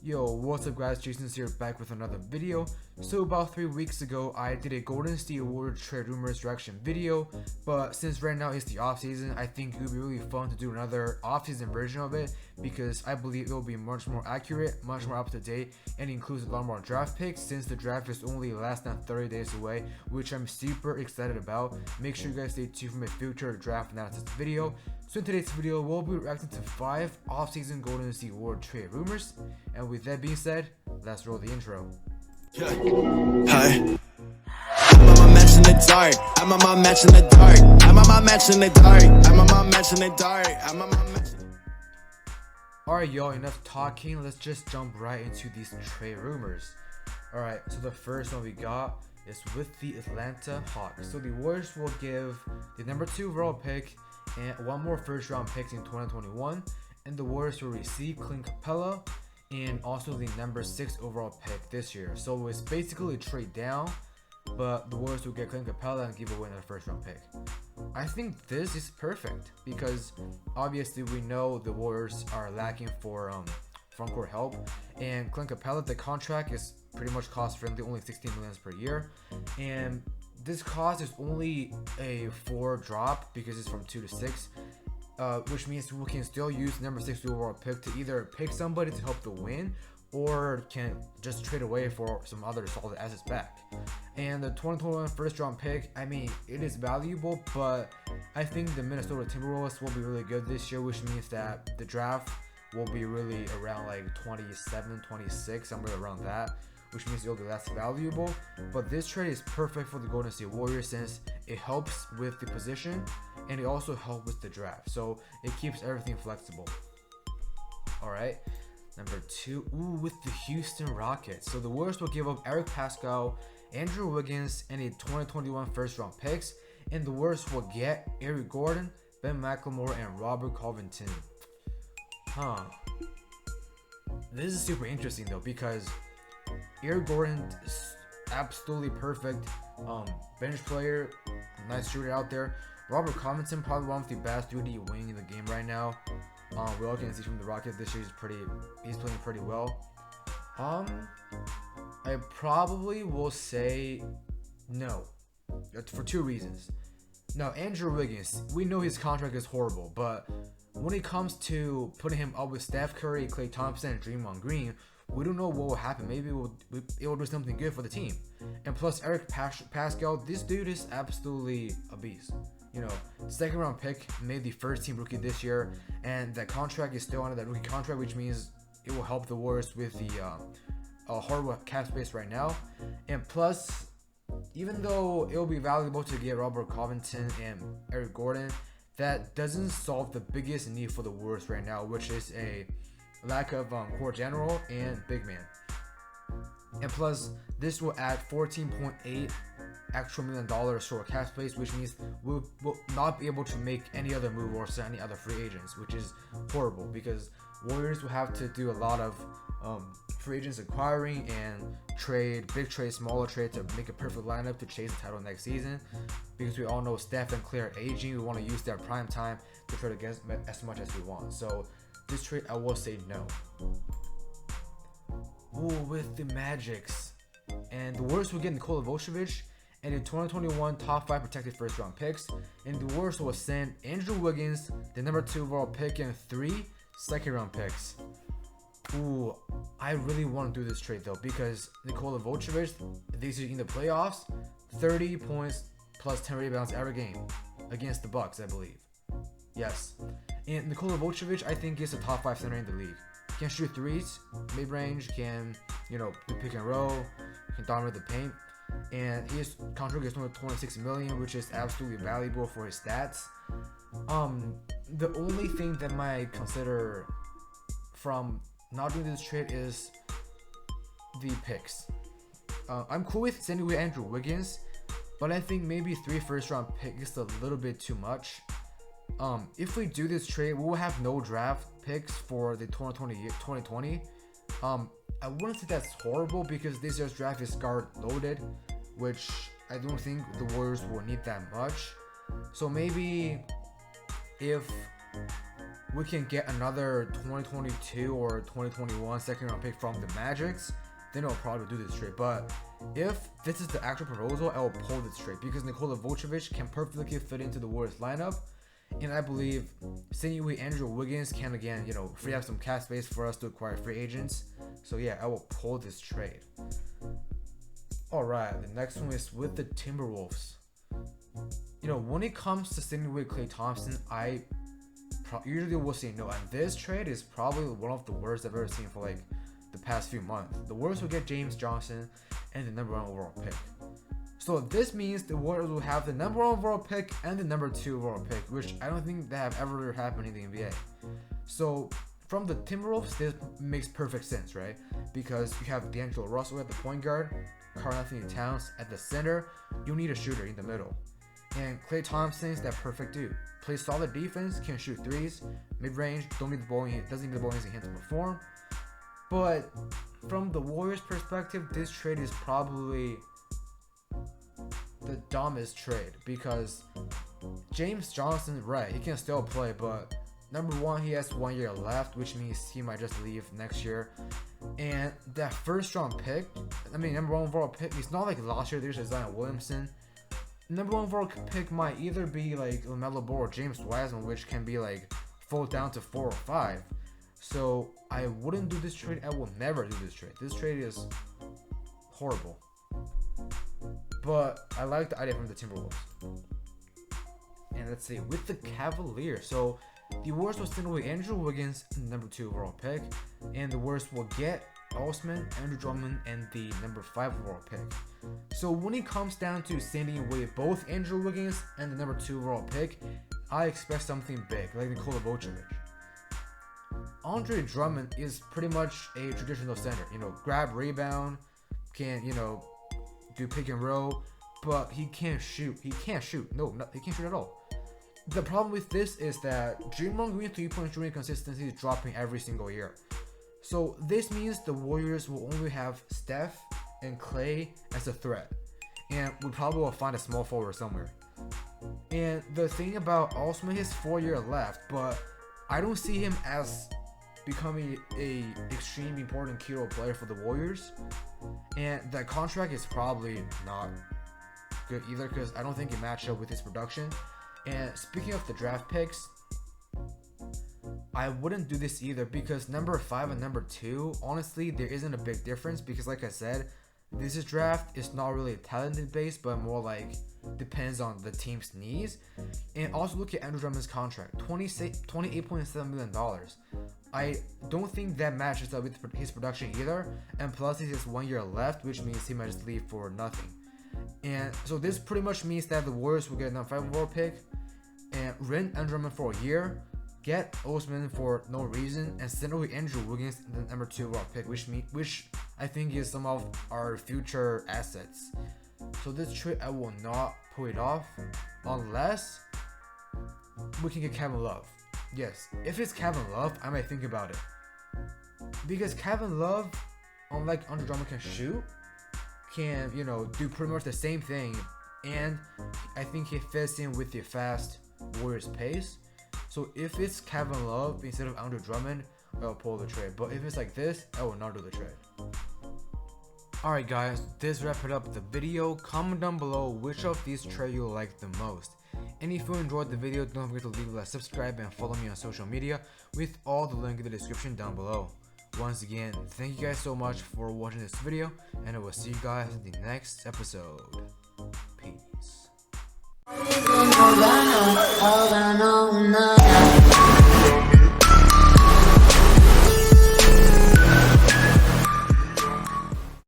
Yo, what's up guys, Jason's here back with another video. So about 3 weeks ago, I did a Golden State Warriors trade rumors reaction video, but since right now it's the off season, I think it would be really fun to do another off season version of it because I believe it will be much more accurate, much more up to date, and includes a lot more draft picks since the draft is only less than 30 days away, which I'm super excited about. Make sure you guys stay tuned for my future draft analysis video. So in today's video, we'll be reacting to 5 off-season Golden State Warriors trade rumors. And with that being said, let's roll the intro. Hi. I'm on my match in the dark. I'm on my match in the dark. I'm on my match in the dark. I'm on my match in the dark. I'm on my match. Alright y'all, enough talking. Let's just jump right into these trade rumors. Alright, so the first one we got is with the Atlanta Hawks. So the Warriors will give the number 2 overall pick and 1 more first round picks in 2021, and the Warriors will receive Clint Capella and also the number 6 overall pick this year. So it's basically a trade down, but the Warriors will get Clint Capella and give away another first round pick. I think this is perfect because obviously we know the Warriors are lacking for front court help, and Clint Capella, the contract is pretty much cost friendly, only $16 million per year, and this cost is only a 4 drop because it's from 2 to 6, which means we can still use number 6 overall pick to either pick somebody to help the win or can just trade away for some other solid assets back. And the 2021 first round pick, I mean, it is valuable, but I think the Minnesota Timberwolves will be really good this year, which means that the draft will be really around like 27, 26, somewhere around that, which means it'll be less valuable. But this trade is perfect for the Golden State Warriors since it helps with the position and it also helps with the draft, so it keeps everything flexible. All right, number 2, with the Houston Rockets. So the Warriors will give up Eric Pascal, Andrew Wiggins, and a 2021 first round picks, and the Warriors will get Eric Gordon, Ben McLemore, and Robert Covington. This is super interesting though because Eric Gordon is absolutely perfect bench player, nice shooter out there. Robert Covington, probably one of the best 3D wing in the game right now. We all can see from the Rockets this year he's playing pretty well. I probably will say no for 2 reasons. Now, Andrew Wiggins, we know his contract is horrible, but when it comes to putting him up with Steph Curry, Klay Thompson, and Draymond Green, we don't know what will happen. Maybe it will do something good for the team. And plus, Eric Pascal, this dude is absolutely a beast. You know, 2nd round pick, made the first team rookie this year, and that contract is still under that rookie contract, which means it will help the Warriors with the hard cap space right now. And plus, even though it will be valuable to get Robert Covington and Eric Gordon, that doesn't solve the biggest need for the Warriors right now, which is a lack of core general and big man. And plus, this will add $14.8 actual million short cap space, which means we'll not be able to make any other move or sign any other free agents, which is horrible because Warriors will have to do a lot of free agents acquiring and big trade, smaller trade to make a perfect lineup to chase the title next season, because we all know Steph and Clay are aging. We want to use their prime time to try to get as much as we want. So this trade, I will say no. With the Magics, and the Warriors will get Nikola Vucevic and the 2021 top 5 protected first round picks, and the Warriors will send Andrew Wiggins, the number 2 overall pick, and 3 second round picks. I really want to do this trade though because Nikola Vucevic this year in the playoffs, 30 points plus 10 rebounds every game against the Bucks, I believe. Yes, and Nikola Vucevic, I think, is a top 5 center in the league. Can shoot threes, mid range, can do pick and roll, can dominate the paint, and his contract is only $26 million, which is absolutely valuable for his stats. The only thing that might consider from not doing this trade is the picks. I'm cool with sending away Andrew Wiggins, but I think maybe 3 first round picks is a little bit too much. If we do this trade, we will have no draft picks for the 2020. I wouldn't say that's horrible because this year's draft is guard loaded, which I don't think the Warriors will need that much. So maybe if we can get another 2022 or 2021 second round pick from the Magics, then I'll probably do this trade. But if this is the actual proposal, I will pull this trade because Nikola Vucevic can perfectly fit into the Warriors lineup. And I believe Sinewy Andrew Wiggins can again, free up some cap space for us to acquire free agents. So yeah, I will pull this trade. Alright, the next one is with the Timberwolves. When it comes to Sinewy Klay Thompson, I usually will say no. And this trade is probably one of the worst I've ever seen for like the past few months. The Warriors will get James Johnson and the number 1 overall pick. So this means the Warriors will have the number 1 overall pick and the number 2 overall pick, which I don't think that have ever happened in the NBA. So from the Timberwolves, this makes perfect sense, right? Because you have D'Angelo Russell at the point guard, Karl-Anthony Towns at the center. You need a shooter in the middle. And Klay Thompson is that perfect dude. Plays solid defense, can shoot threes, mid-range, doesn't need the ball in his hand to perform. But from the Warriors' perspective, this trade is probably the dumbest trade because James Johnson, right, he can still play, but number 1, he has 1 year left, which means he might just leave next year. And that first round pick, number 1 overall pick, it's not like last year there's Zion Williamson. Number 1 overall pick might either be like LaMelo Ball or James Wiseman, which can be like fall down to 4 or 5. So I wouldn't do this trade. I will never do this trade. This trade is horrible. But I like the idea from the Timberwolves. And let's see, with the Cavaliers. So the Warriors will send away Andrew Wiggins, number 2 overall pick. And the Warriors will get Osman, Andrew Drummond, and the number 5 overall pick. So when it comes down to sending away both Andrew Wiggins and the number 2 overall pick, I expect something big, like Nikola Vucevic. Andre Drummond is pretty much a traditional center. Grab, rebound, can, do pick and roll, but he can't shoot. He can't shoot. No, he can't shoot at all. The problem with this is that Draymond Green 3-point shooting consistency is dropping every single year. So this means the Warriors will only have Steph and Klay as a threat, and we probably will find a small forward somewhere. And the thing about Osman, he has 4 years left, but I don't see him as becoming a extremely important key role player for the Warriors. And that contract is probably not good either because I don't think it matched up with his production. And speaking of the draft picks, I wouldn't do this either because number 5 and number 2, honestly, there isn't a big difference because like I said, this draft is not really talented based, but more like depends on the team's needs. And also look at Andrew Drummond's contract, $28.7 million. I don't think that matches up with his production either. And plus he has 1 year left, which means he might just leave for nothing. And so this pretty much means that the Warriors will get a number 5 overall pick and rent Andrew Drummond for a year, get Osman for no reason, and send away Andrew Wiggins in the number 2 overall pick, which I think is some of our future assets. So this trade I will not pull it off unless we can get Kevin Love. Yes, if it's Kevin Love, I might think about it. Because Kevin Love, unlike Andre Drummond, can shoot, can, do pretty much the same thing, and I think he fits in with the fast Warriors pace. So if it's Kevin Love instead of Andre Drummond, I'll pull the trade. But if it's like this, I will not do the trade. Alright guys, this wraps it up the video. Comment down below which of these trades you like the most. And if you enjoyed the video, don't forget to leave a like, subscribe, and follow me on social media with all the link in the description down below. Once again, thank you guys so much for watching this video, and I will see you guys in the next episode. Peace.